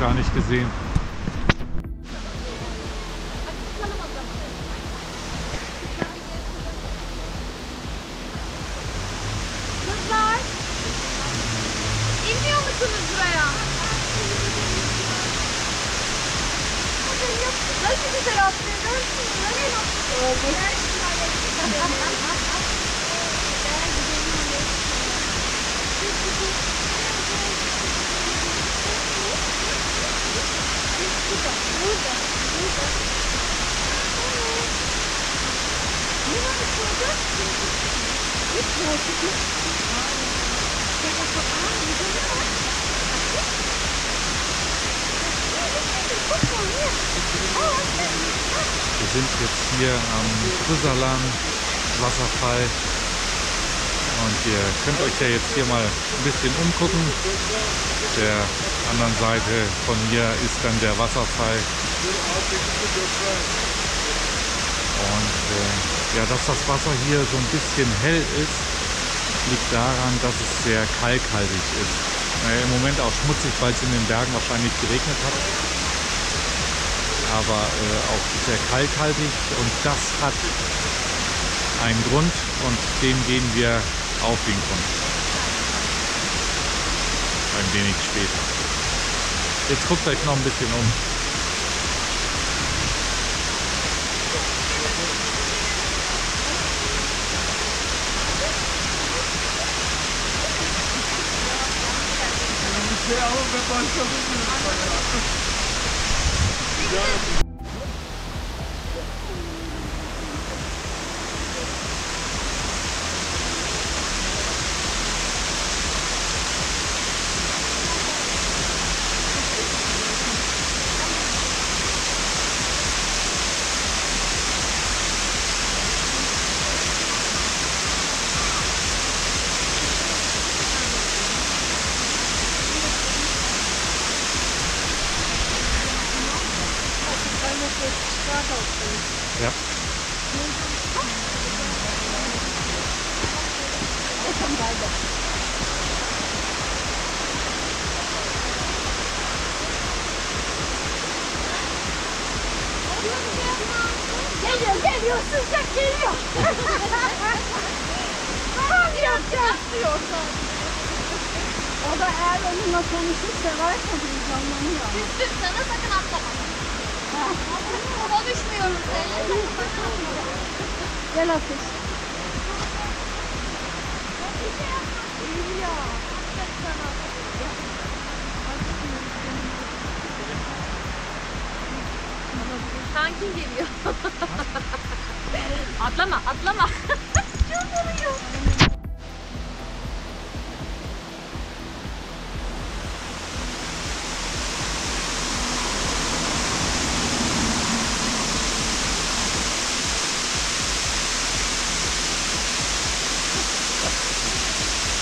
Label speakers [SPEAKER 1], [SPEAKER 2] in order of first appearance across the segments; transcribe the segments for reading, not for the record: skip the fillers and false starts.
[SPEAKER 1] gar nicht gesehen.
[SPEAKER 2] Kızlar, inmiyor musunuz buraya? Nasıl güzel atlıyor, görsün mü?
[SPEAKER 1] Wir sind jetzt hier am Brüssalan Wasserfall und ihr könnt euch ja jetzt hier mal ein bisschen umgucken. Der anderen Seite von hier ist dann der Wasserfall. Und ja, dass das Wasser hier so ein bisschen hell ist, liegt daran, dass es sehr kalkhaltig ist. Im Moment auch schmutzig, weil es in den Bergen wahrscheinlich geregnet hat. Aber auch sehr kalkhaltig, und das hat einen Grund, und dem gehen wir auf den Grund. Ein wenig später. Jetzt guckt euch noch ein bisschen um. Ja.
[SPEAKER 2] Geliyor, sıcak geliyor. Tamam yapacağız diyor. O da eğer onunla konuşursa varsa heyecanlanıyor. Küstüm sana, sakın atlama. Konuşmuyoruz. Gel Ateş. Geliyor. Kankin geliyor. Atlama, atlama. Çok oluyor.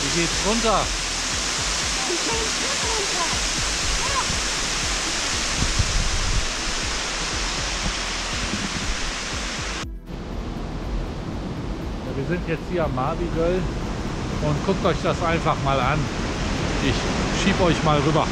[SPEAKER 1] Wie geht's runter? Wir sind jetzt hier am Marbigöl und guckt euch das einfach mal an. Ich schiebe euch mal rüber.